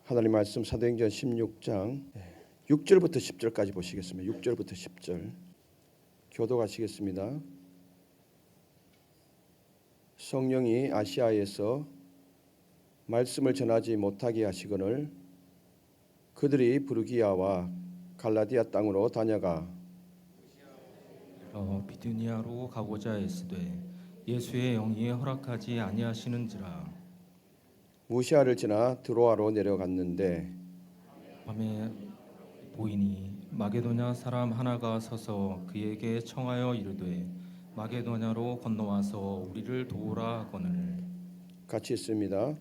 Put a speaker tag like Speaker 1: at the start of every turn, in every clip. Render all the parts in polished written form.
Speaker 1: 하나님 말씀 사도행전 16장 6절부터 10절까지 보시겠습니다. 6절부터 10절 교독하시겠습니다. 성령이 아시아에서 말씀을 전하지 못하게 하시거늘 그들이 부르기아와 갈라디아 땅으로 다녀가
Speaker 2: 비두니아로 가고자 했으되 예수의 영이 허락하지 아니하시는지라.
Speaker 1: 무시아를 지나 드로아로 내려갔는데
Speaker 2: 밤에 보이니 마게도냐 사람 하나가 서서 그에게 청하여 이르되 마게도냐로 건너와서 우리를 도우라 하거늘.
Speaker 1: 같이 있습니다.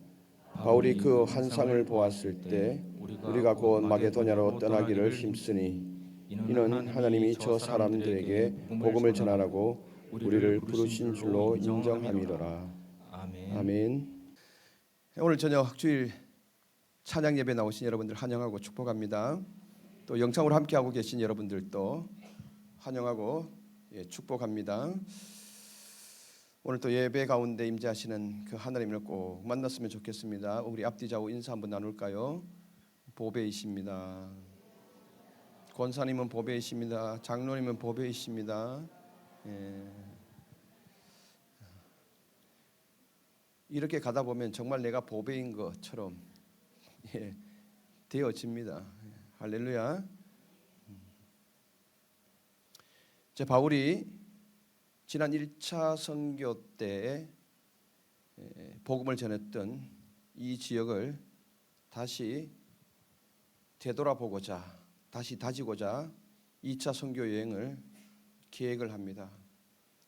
Speaker 1: 바울이 그 환상을 보았을 때 우리가 곧 마게도냐로 떠나기를 힘쓰니 이는 하나님이 저 사람들에게 복음을 전하라고 우리를 부르신 줄로 인정함이로라. 아멘. 오늘 저녁 주일 찬양 예배 나오신 여러분들 환영하고 축복합니다. 또 영상으로 함께하고 계신 여러분들도 환영하고 축복합니다. 오늘 또 예배 가운데 임재하시는 그 하나님을 꼭 만났으면 좋겠습니다. 우리 앞뒤 좌우 인사 한번 나눌까요? 보배이십니다. 권사님은 보배이십니다. 장로님은 보배이십니다. 이렇게 가다 보면 정말 내가 보배인 것처럼 되어집니다. 할렐루야. 제 바울이 지난 1차 선교 때 복음을 전했던 이 지역을 다시 되돌아보고자, 다시 다지고자 2차 선교 여행을 계획을 합니다.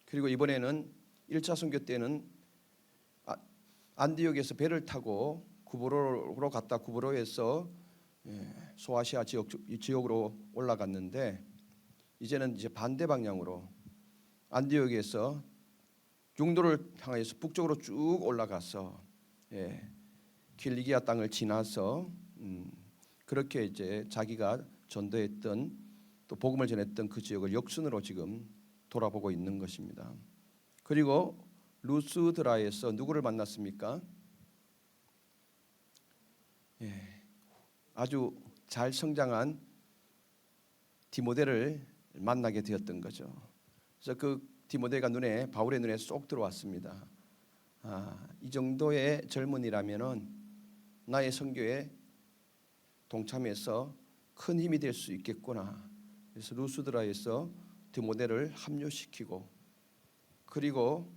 Speaker 1: 그리고 이번에는 1차 선교 때는 안디옥에서 배를 타고 구브로로 갔다 구브로에서 소아시아 지역으로 올라갔는데 이제는 이제 반대 방향으로 안디옥에서 중도를 향해서 북쪽으로 쭉 올라가서 킬리기아 땅을 지나서 그렇게 이제 자기가 전도했던 또 복음을 전했던 그 지역을 역순으로 지금 돌아보고 있는 것입니다. 그리고 루스드라에서 누구를 만났습니까? 아주 잘 성장한 디모데를 만나게 되었던 거죠. 그래서 그 디모데가 바울의 눈에 쏙 들어왔습니다. 이 정도의 젊은이라면은 나의 선교에 동참해서 큰 힘이 될 수 있겠구나. 그래서 루스드라에서 디모데를 합류시키고 그리고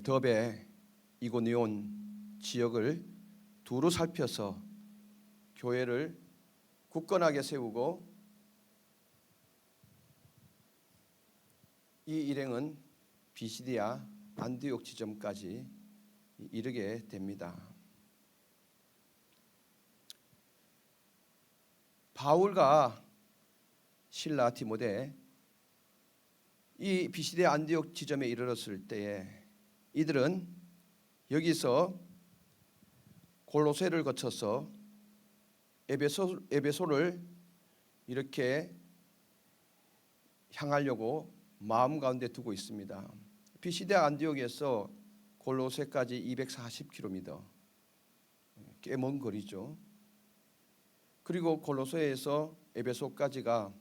Speaker 1: 더베 이고니온 지역을 두루 살펴서 교회를 굳건하게 세우고 이 일행은 비시디아 안디옥 지점까지 이르게 됩니다. 바울과 실라 디모데 이 비시디아 안디옥 지점에 이르렀을 때에 이들은 여기서 골로새를 거쳐서 에베소를 이렇게 향하려고 마음 가운데 두고 있습니다. 비시디아 안디옥에서 골로새까지 240km, 꽤 먼 거리죠. 그리고 골로새에서 에베소까지가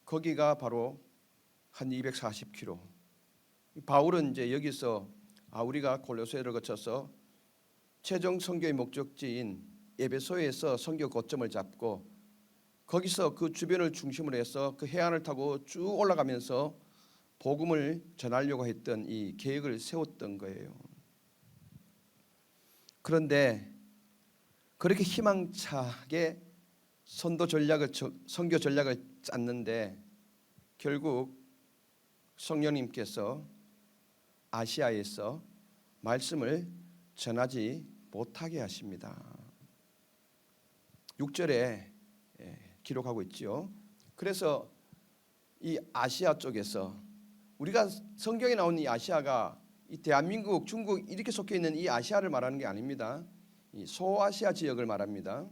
Speaker 1: 거기가 바로 한 240km. 바울은 이제 여기서 우리가 골로새를 거쳐서 최종 선교의 목적지인 에베소에서 선교 거점을 잡고 거기서 그 주변을 중심으로 해서 그 해안을 타고 쭉 올라가면서 복음을 전하려고 했던 이 계획을 세웠던 거예요. 그런데 그렇게 희망차게 선교 전략을 짰는데 결국 성령님께서 아시아에서 말씀을 전하지 못하게 하십니다. 6절에 기록하고 있지요. 그래서 이 아시아 쪽에서 우리가 성경에 나온 이 아시아가 이 대한민국, 중국 이렇게 속해 있는 이 아시아를 말하는 게 아닙니다. 이 소아시아 지역을 말합니다.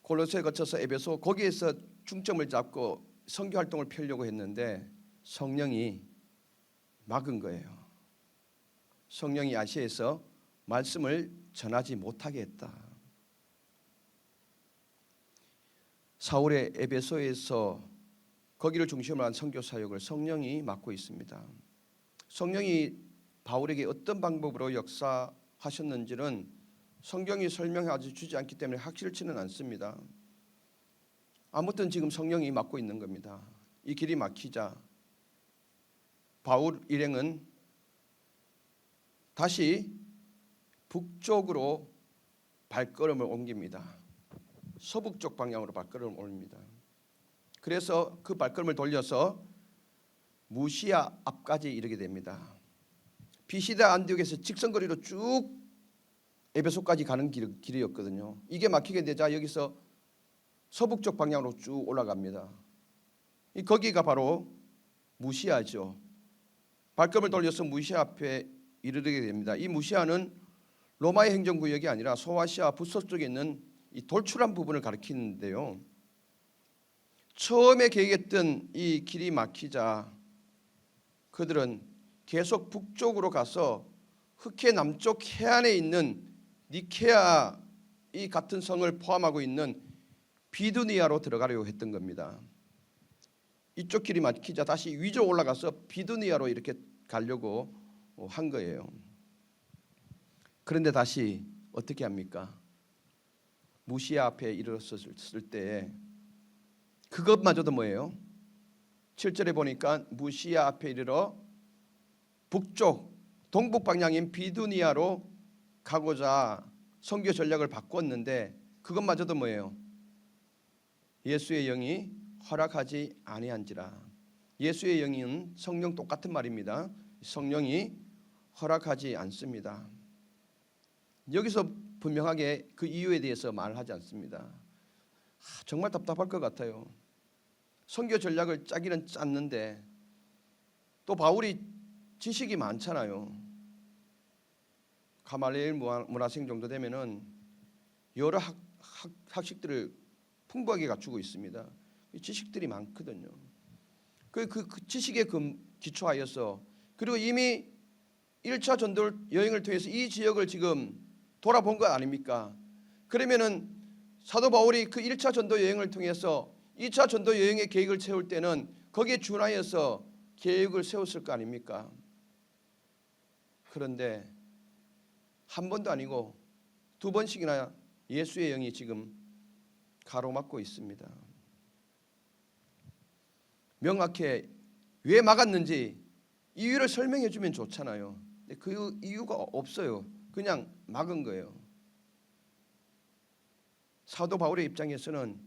Speaker 1: 골로새 거쳐서 에베소 거기에서 중점을 잡고 선교 활동을 펴려고 했는데 성령이 막은 거예요. 성령이 아시아에서 말씀을 전하지 못하게 했다. 사울의 에베소에서 거기를 중심으로 한 선교 사역을 성령이 맡고 있습니다. 성령이 바울에게 어떤 방법으로 역사하셨는지는 성경이 설명하지 주지 않기 때문에 확실치는 않습니다. 아무튼 지금 성령이 맡고 있는 겁니다. 이 길이 막히자 바울 일행은 다시 북쪽으로 발걸음을 옮깁니다. 서북쪽 방향으로 발걸음을 옮깁니다. 그래서 그 발걸음을 돌려서 무시아 앞까지 이르게 됩니다. 비시다 안디옥에서 직선거리로 쭉 에베소까지 가는 길이었거든요. 이게 막히게 되자 여기서 서북쪽 방향으로 쭉 올라갑니다. 거기가 바로 무시아죠. 발걸음을 돌려서 무시아 앞에 이르게 됩니다. 이 무시아는 로마의 행정구역이 아니라 소아시아 북서쪽에 있는 이 돌출한 부분을 가리키는데요. 처음에 계획했던 이 길이 막히자 그들은 계속 북쪽으로 가서 흑해 남쪽 해안에 있는 니케아 이 같은 성을 포함하고 있는 비두니아로 들어가려고 했던 겁니다. 이쪽 길이 막히자 다시 위로 올라가서 비두니아로 이렇게 가려고 한 거예요. 그런데 다시 어떻게 합니까? 무시아 앞에 이르렀을 때 그것마저도 뭐예요? 7절에 보니까 무시아 앞에 이르러 북쪽 동북 방향인 비두니아로 가고자 선교 전략을 바꿨는데 그것마저도 뭐예요? 예수의 영이 허락하지 아니한지라. 예수의 영은 성령 똑같은 말입니다. 성령이 허락하지 않습니다. 여기서 분명하게 그 이유에 대해서 말하지 않습니다. 정말 답답할 것 같아요. 선교 전략을 짜기는 짰는데 또 바울이 지식이 많잖아요. 가말리엘 문화생 정도 되면은 여러 학식들을 풍부하게 갖추고 있습니다. 지식들이 많거든요. 그 지식에 기초하여서 그리고 이미 1차 전도 여행을 통해서 이 지역을 지금 돌아본 것 아닙니까? 그러면은 사도 바울이 그 1차 전도 여행을 통해서 2차 전도 여행의 계획을 세울 때는 거기에 준하여서 계획을 세웠을 거 아닙니까? 그런데 한 번도 아니고 두 번씩이나 예수의 영이 지금 가로막고 있습니다. 명확히 왜 막았는지 이유를 설명해 주면 좋잖아요. 근데 그 이유가 없어요. 그냥 막은 거예요. 사도 바울의 입장에서는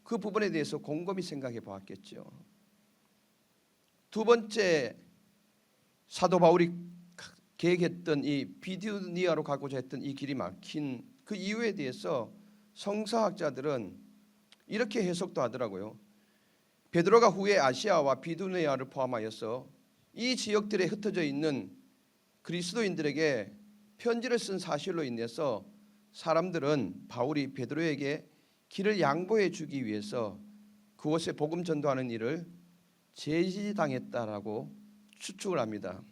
Speaker 1: 그 부분에 대해서 곰곰이 생각해 보았겠죠. 두 번째 사도 바울이 계획했던 이 비두니아로 가고자 했던 이 길이 막힌 그 이유에 대해서 성사학자들은 이렇게 해석도 하더라고요. 베드로가 후에 아시아와 비두니아를 포함하여서 이 지역들에 흩어져 있는 그리스도인들에게 편지를 쓴 사실로 인해서 사람들은 바울이 베드로에게 길을 양보해 주기 위해서 그곳에 복음 전도하는 일을 제지당했다라고 추측을 합니다.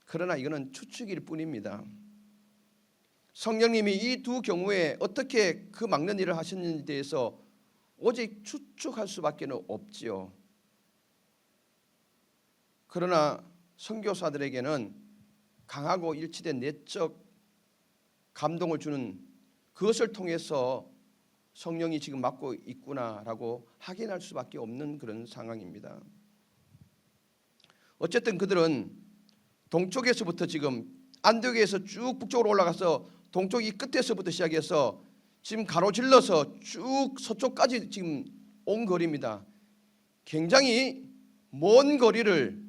Speaker 1: 그러나 이거는 추측일 뿐입니다. 성령님이 이 두 경우에 어떻게 그 막는 일을 하셨는지에 대해서 오직 추측할 수밖에 없지요. 그러나 선교사들에게는 강하고 일치된 내적 감동을 주는 그것을 통해서 성령이 지금 맡고 있구나라고 확인할 수밖에 없는 그런 상황입니다. 어쨌든 그들은 동쪽에서부터 지금 안디옥에서 쭉 북쪽으로 올라가서 동쪽 이 끝에서부터 시작해서 지금 가로질러서 쭉 서쪽까지 지금 온 거리입니다. 굉장히 먼 거리를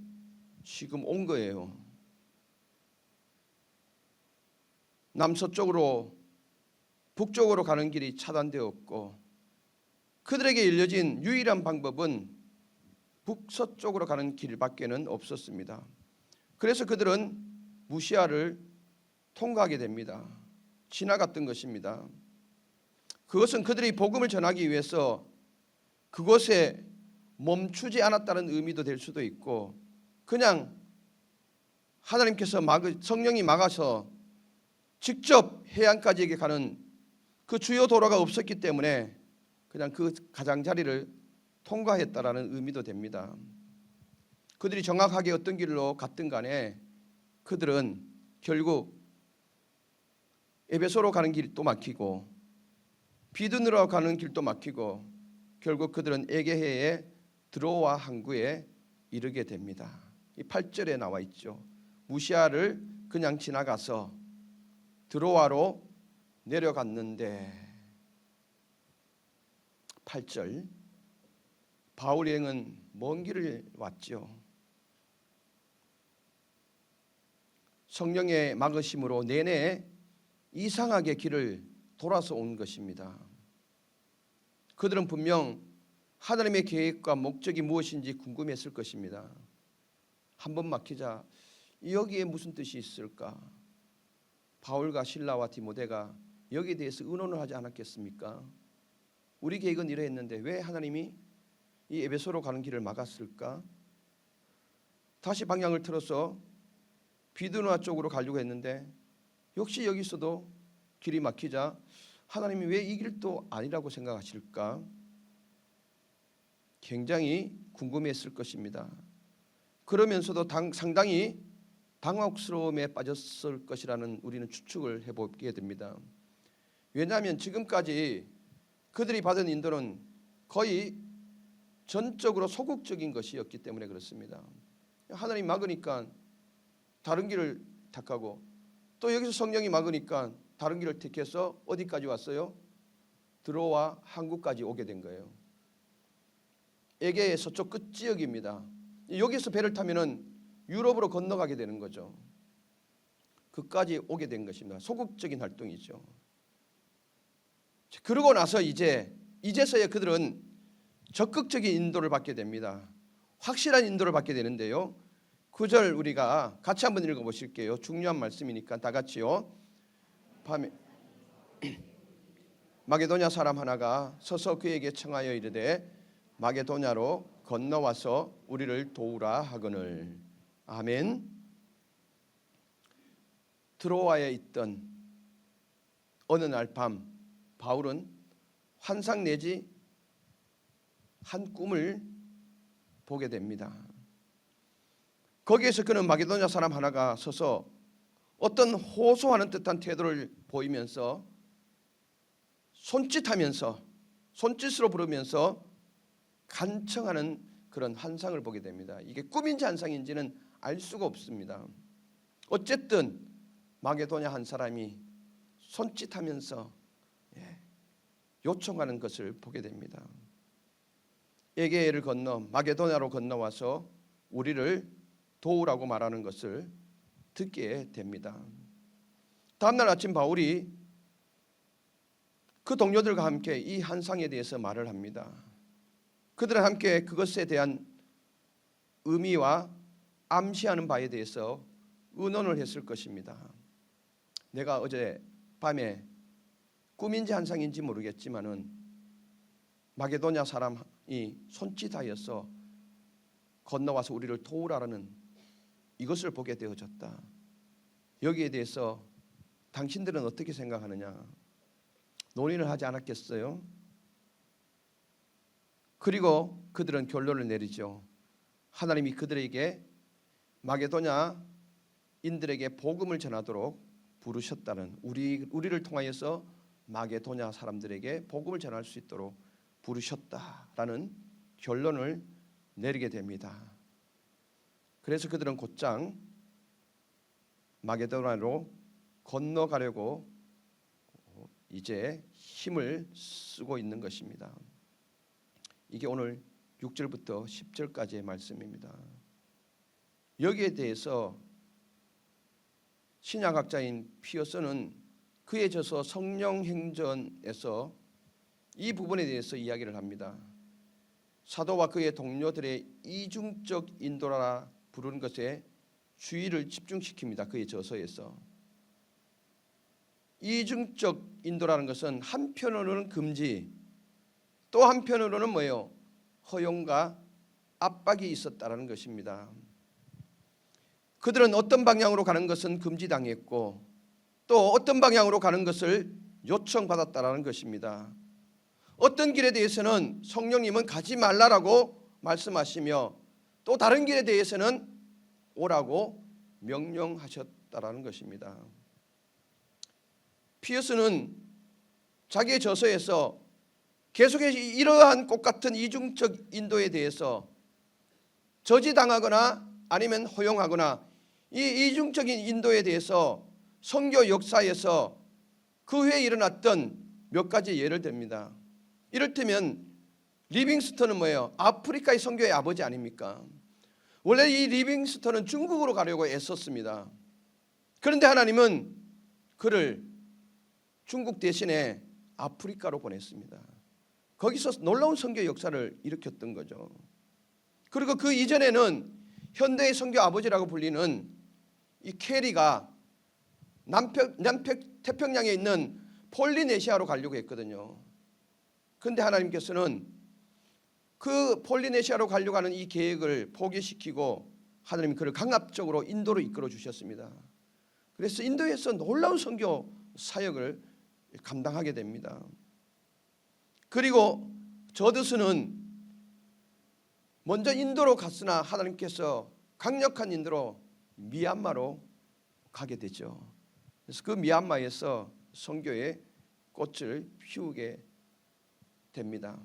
Speaker 1: 지금 온 거예요. 남서쪽으로 북쪽으로 가는 길이 차단되었고 그들에게 열려진 유일한 방법은 북서쪽으로 가는 길밖에는 없었습니다. 그래서 그들은 무시아를 통과하게 됩니다. 지나갔던 것입니다. 그것은 그들이 복음을 전하기 위해서 그곳에 멈추지 않았다는 의미도 될 수도 있고 그냥 하나님께서 성령이 막아서 직접 해안까지 가는 그 주요 도로가 없었기 때문에 그냥 그 가장자리를 통과했다라는 의미도 됩니다. 그들이 정확하게 어떤 길로 갔든 간에 그들은 결국 에베소로 가는 길도 막히고 비두느라 가는 길도 막히고 결국 그들은 에게해의 드로아 항구에 이르게 됩니다. 이 8절에 나와 있죠. 무시아를 그냥 지나가서 드로아로 내려갔는데 8절 바울 여행은 먼 길을 왔죠. 성령의 막으심으로 내내 이상하게 길을 돌아서 온 것입니다. 그들은 분명 하나님의 계획과 목적이 무엇인지 궁금했을 것입니다. 한번 막히자 여기에 무슨 뜻이 있을까? 바울과 실라와 디모데가 여기에 대해서 의논을 하지 않았겠습니까? 우리 계획은 이러했는데 왜 하나님이 이 에베소로 가는 길을 막았을까? 다시 방향을 틀어서 비두누아 쪽으로 가려고 했는데 역시 여기서도 길이 막히자 하나님이 왜 이 길도 아니라고 생각하실까? 굉장히 궁금했을 것입니다. 그러면서도 상당히 당혹스러움에 빠졌을 것이라는 우리는 추측을 해보게 됩니다. 왜냐하면 지금까지 그들이 받은 인도는 거의 전적으로 소극적인 것이었기 때문에 그렇습니다. 하나님 막으니까 다른 길을 택하고 또 여기서 성령이 막으니까 다른 길을 택해서 어디까지 왔어요? 드로아 항구까지 오게 된 거예요. 에게의 서쪽 끝 지역입니다. 여기서 배를 타면은 유럽으로 건너가게 되는 거죠. 그까지 오게 된 것입니다. 소극적인 활동이죠. 그러고 나서 이제서야 그들은 적극적인 인도를 받게 됩니다. 확실한 인도를 받게 되는데요. 9절 우리가 같이 한번 읽어보실게요. 중요한 말씀이니까 다 같이요. 밤에 마게도냐 사람 하나가 서서 그에게 청하여 이르되 마게도냐로 건너와서 우리를 도우라 하거늘. 아멘. 드로아에 있던 어느 날 밤 바울은 환상 내지 한 꿈을 보게 됩니다. 거기에서 그는 마게도냐 사람 하나가 서서 어떤 호소하는 듯한 태도를 보이면서 손짓으로 부르면서 간청하는 그런 환상을 보게 됩니다. 이게 꿈인지 환상인지는 알 수가 없습니다. 어쨌든 마게도냐 한 사람이 손짓하면서 요청하는 것을 보게 됩니다. 에게해를 건너 마게도냐로 건너와서 우리를 도우라고 말하는 것을 듣게 됩니다. 다음날 아침 바울이 그 동료들과 함께 이 환상에 대해서 말을 합니다. 그들은 함께 그것에 대한 의미와 암시하는 바에 대해서 의논을 했을 것입니다. 내가 어제 밤에 꿈인지 환상인지 모르겠지만은 마게도냐 사람이 손짓하여서 건너와서 우리를 도우라는 이것을 보게 되어졌다. 여기에 대해서 당신들은 어떻게 생각하느냐? 논의를 하지 않았겠어요? 그리고 그들은 결론을 내리죠. 하나님이 그들에게 마게도냐인들에게 복음을 전하도록 부르셨다는 우리를 통하여서 마게도냐 사람들에게 복음을 전할 수 있도록 부르셨다라는 결론을 내리게 됩니다. 그래서 그들은 곧장 마게도냐로 건너가려고 이제 힘을 쓰고 있는 것입니다. 이게 오늘 6절부터 10절까지의 말씀입니다. 여기에 대해서 신약학자인 피어스는 그에 져서 성령행전에서 이 부분에 대해서 이야기를 합니다. 사도와 그의 동료들의 이중적 인도라 부르는 것에 주의를 집중시킵니다. 그의 저서에서 이중적 인도라는 것은 한편으로는 금지, 또 한편으로는 뭐예요? 허용과 압박이 있었다라는 것입니다. 그들은 어떤 방향으로 가는 것은 금지당했고 또 어떤 방향으로 가는 것을 요청받았다라는 것입니다. 어떤 길에 대해서는 성령님은 가지 말라라고 말씀하시며 또 다른 길에 대해서는 오라고 명령하셨다라는 것입니다. 피어스는 자기의 저서에서 계속해서 이러한 꽃같은 이중적 인도에 대해서 저지당하거나 아니면 허용하거나 이 이중적인 인도에 대해서 선교 역사에서 그 후에 일어났던 몇 가지 예를 듭니다. 이를테면 리빙스턴은 뭐예요? 아프리카의 선교의 아버지 아닙니까? 원래 이 리빙스턴은 중국으로 가려고 애썼습니다. 그런데 하나님은 그를 중국 대신에 아프리카로 보냈습니다. 거기서 놀라운 선교 역사를 일으켰던 거죠. 그리고 그 이전에는 현대의 선교 아버지라고 불리는 이 캐리가 태평양에 있는 폴리네시아로 가려고 했거든요. 그런데 하나님께서는 그 폴리네시아로 가려고 하는 이 계획을 포기시키고 하나님이 그를 강압적으로 인도로 이끌어 주셨습니다. 그래서 인도에서 놀라운 선교 사역을 감당하게 됩니다. 그리고 저드스는 먼저 인도로 갔으나 하나님께서 강력한 인도로 미얀마로 가게 되죠. 그래서 그 미얀마에서 선교의 꽃을 피우게 됩니다.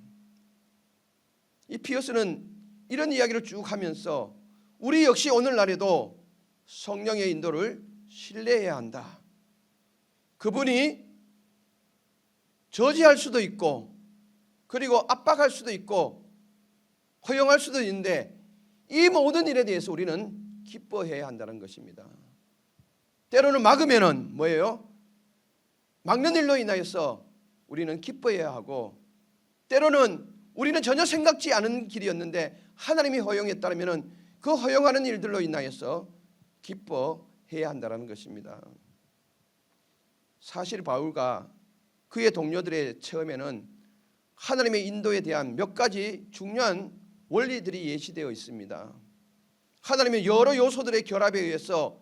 Speaker 1: 이 피어스는 이런 이야기를 쭉 하면서 우리 역시 오늘날에도 성령의 인도를 신뢰해야 한다. 그분이 저지할 수도 있고 그리고 압박할 수도 있고 허용할 수도 있는데 이 모든 일에 대해서 우리는 기뻐해야 한다는 것입니다. 때로는 막으면은 뭐예요? 막는 일로 인하여서 우리는 기뻐해야 하고 때로는 우리는 전혀 생각지 않은 길이었는데 하나님이 허용했다면 그 허용하는 일들로 인하여서 기뻐해야 한다는 것입니다. 사실 바울과 그의 동료들의 체험에는 하나님의 인도에 대한 몇 가지 중요한 원리들이 예시되어 있습니다. 하나님의 여러 요소들의 결합에 의해서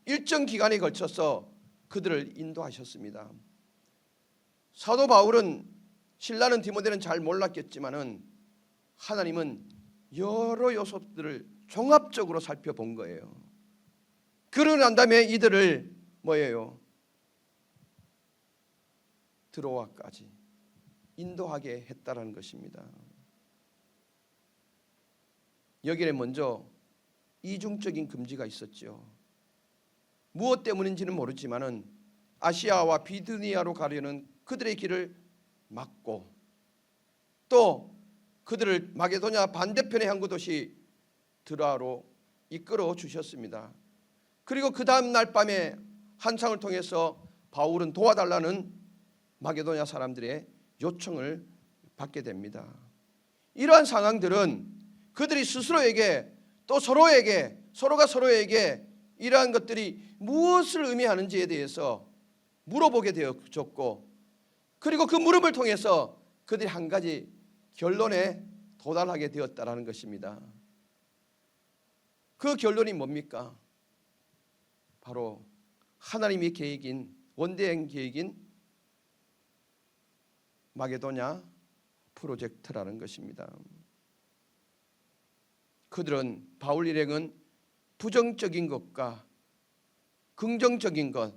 Speaker 1: 일정 기간에 걸쳐서 그들을 인도하셨습니다. 사도 바울은 신라는 디모데는 잘 몰랐겠지만은 하나님은 여러 요소들을 종합적으로 살펴본 거예요. 그러고 난 다음에 이들을 뭐예요? 드로아까지 인도하게 했다라는 것입니다. 여기에 먼저 이중적인 금지가 있었죠. 무엇 때문인지는 모르지만은 아시아와 비두니아로 가려는 그들의 길을 막고 또 그들을 마게도냐 반대편의 항구 도시 드라로 이끌어 주셨습니다. 그리고 그 다음 날 밤에 환상을 통해서 바울은 도와달라는 마게도냐 사람들의 요청을 받게 됩니다. 이러한 상황들은 그들이 스스로에게 또 서로가 서로에게 이러한 것들이 무엇을 의미하는지에 대해서 물어보게 되어졌고 그리고 그 물음을 통해서 그들이 한 가지 결론에 도달하게 되었다라는 것입니다. 그 결론이 뭡니까? 바로 하나님의 계획인 원대한 계획인 마게도냐 프로젝트라는 것입니다. 그들은 바울 일행은 부정적인 것과 긍정적인 것,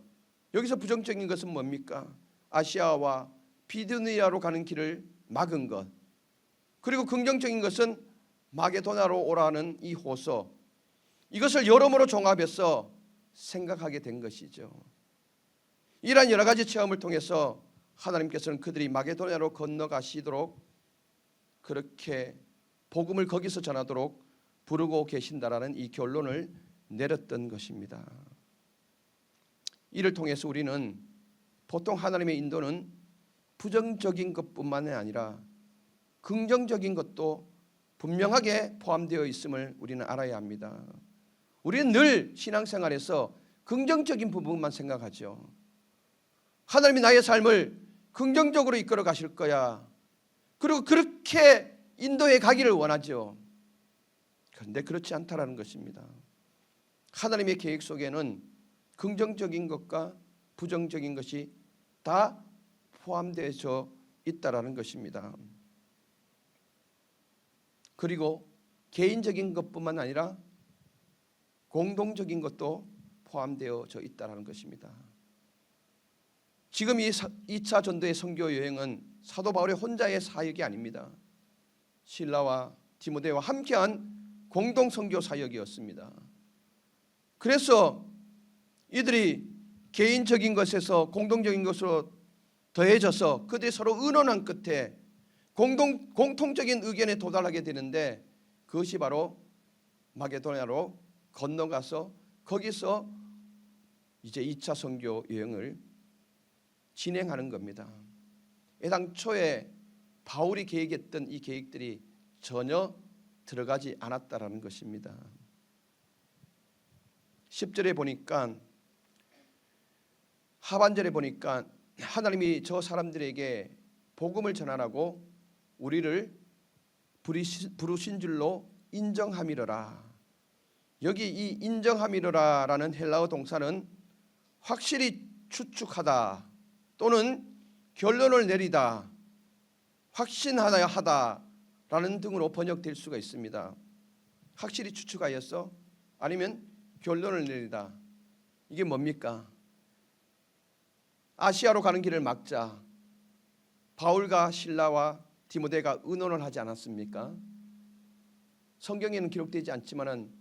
Speaker 1: 여기서 부정적인 것은 뭡니까? 아시아와 비두니아로 가는 길을 막은 것, 그리고 긍정적인 것은 마게도냐로 오라는 이 호소, 이것을 여러모로 종합해서 생각하게 된 것이죠. 이러한 여러 가지 체험을 통해서 하나님께서는 그들이 마게도냐로 건너가시도록 그렇게 복음을 거기서 전하도록 부르고 계신다라는 이 결론을 내렸던 것입니다. 이를 통해서 우리는 보통 하나님의 인도는 부정적인 것뿐만 아니라 긍정적인 것도 분명하게 포함되어 있음을 우리는 알아야 합니다. 우리는 늘 신앙생활에서 긍정적인 부분만 생각하죠. 하나님이 나의 삶을 긍정적으로 이끌어 가실 거야. 그리고 그렇게 인도에 가기를 원하죠. 그런데 그렇지 않다라는 것입니다. 하나님의 계획 속에는 긍정적인 것과 부정적인 것이 다 포함되어 있다라는 것입니다. 그리고 개인적인 것뿐만 아니라 공동적인 것도 포함되어져 있다는 것입니다. 지금 이 2차 전도의 선교 여행은 사도 바울의 혼자의 사역이 아닙니다. 실라와 디모데와 함께한 공동 선교 사역이었습니다. 그래서 이들이 개인적인 것에서 공동적인 것으로 더해져서 그들이 서로 의논한 끝에 공통적인 의견에 도달하게 되는데, 그것이 바로 마게도냐로 건너가서 거기서 이제 2차 선교 여행을 진행하는 겁니다. 애당초에 바울이 계획했던 이 계획들이 전혀 들어가지 않았다라는 것입니다. 10절에 보니까, 하반절에 보니까 하나님이 저 사람들에게 복음을 전하라고 우리를 부르신 줄로 인정함이러라. 여기 이 인정함이러라라는 헬라어 동사는 확실히 추측하다 또는 결론을 내리다, 확신하다라는 등으로 번역될 수가 있습니다. 확실히 추측하였어? 아니면 결론을 내리다. 이게 뭡니까? 아시아로 가는 길을 막자. 바울과 실라와 디모데가 의논을 하지 않았습니까? 성경에는 기록되지 않지만은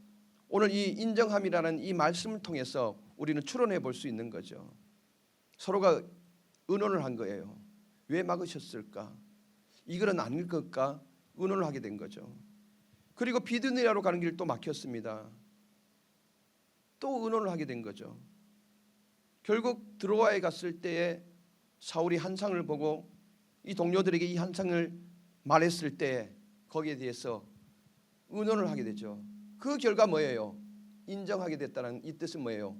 Speaker 1: 오늘 이 인정함이라는 이 말씀을 통해서 우리는 추론해 볼 수 있는 거죠. 서로가 의논을 한 거예요. 왜 막으셨을까? 이 글은 아닐 것까? 의논을 하게 된 거죠. 그리고 비두니아로 가는 길 또 막혔습니다. 또 의논을 하게 된 거죠. 결국 드로아에 갔을 때에 사울이 환상을 보고 이 동료들에게 이 환상을 말했을 때 거기에 대해서 의논을 하게 되죠. 그 결과 뭐예요? 인정하게 됐다는 이 뜻은 뭐예요?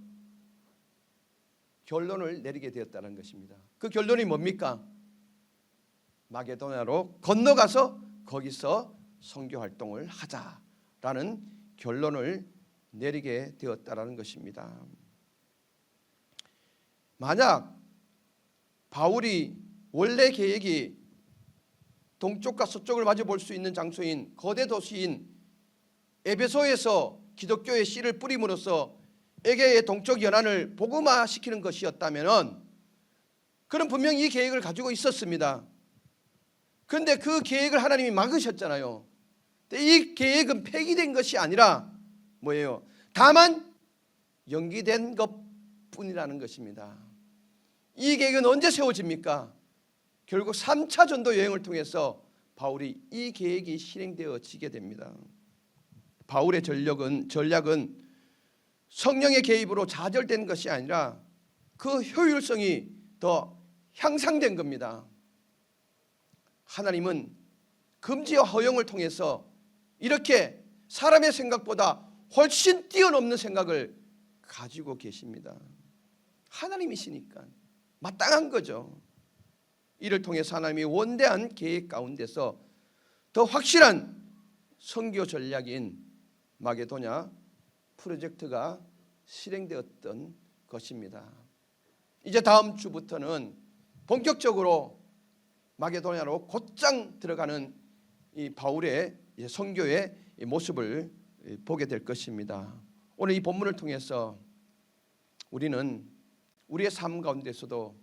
Speaker 1: 결론을 내리게 되었다는 것입니다. 그 결론이 뭡니까? 마게도냐로 건너가서 거기서 선교 활동을 하자라는 결론을 내리게 되었다는 것입니다. 만약 바울이 원래 계획이 동쪽과 서쪽을 마주 볼 수 있는 장소인 거대 도시인 에베소에서 기독교의 씨를 뿌림으로써 에게의 동쪽 연안을 복음화시키는 것이었다면 그는 분명히 이 계획을 가지고 있었습니다. 그런데 그 계획을 하나님이 막으셨잖아요. 이 계획은 폐기된 것이 아니라 뭐예요? 다만 연기된 것뿐이라는 것입니다. 이 계획은 언제 세워집니까? 결국 3차 전도 여행을 통해서 바울이 이 계획이 실행되어지게 됩니다. 바울의 전략은 성령의 개입으로 좌절된 것이 아니라 그 효율성이 더 향상된 겁니다. 하나님은 금지와 허용을 통해서 이렇게 사람의 생각보다 훨씬 뛰어넘는 생각을 가지고 계십니다. 하나님이시니까 마땅한 거죠. 이를 통해서 하나님이 원대한 계획 가운데서 더 확실한 선교 전략인 마게도냐 프로젝트가 실행되었던 것입니다. 이제 다음 주부터는 본격적으로 마게도냐로 곧장 들어가는 이 바울의 선교의 모습을 보게 될 것입니다. 오늘 이 본문을 통해서 우리는 우리의 삶 가운데서도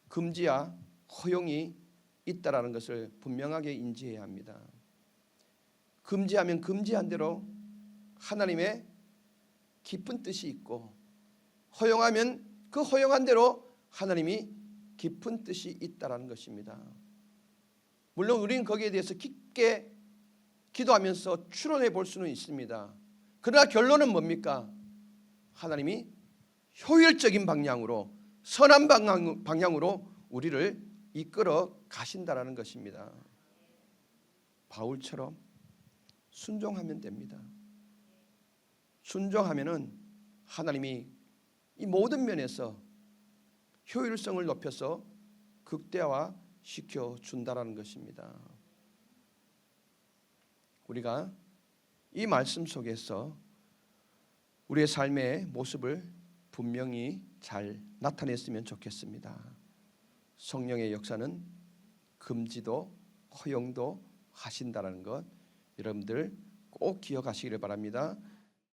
Speaker 1: 금지와 허용이 있다라는 것을 분명하게 인지해야 합니다. 금지하면 금지한 대로 하나님의 깊은 뜻이 있고, 허용하면 그 허용한 대로 하나님이 깊은 뜻이 있다라는 것입니다. 물론 우리는 거기에 대해서 깊게 기도하면서 추론해 볼 수는 있습니다. 그러나 결론은 뭡니까? 하나님이 효율적인 방향으로, 선한 방향으로 우리를 이끌어 가신다라는 것입니다. 바울처럼 순종하면 됩니다. 순종하면은 하나님이 이 모든 면에서 효율성을 높여서 극대화 시켜 준다라는 것입니다. 우리가 이 말씀 속에서 우리의 삶의 모습을 분명히 잘 나타냈으면 좋겠습니다. 성령의 역사는 금지도 허용도 하신다는 것 여러분들 꼭 기억하시기를 바랍니다.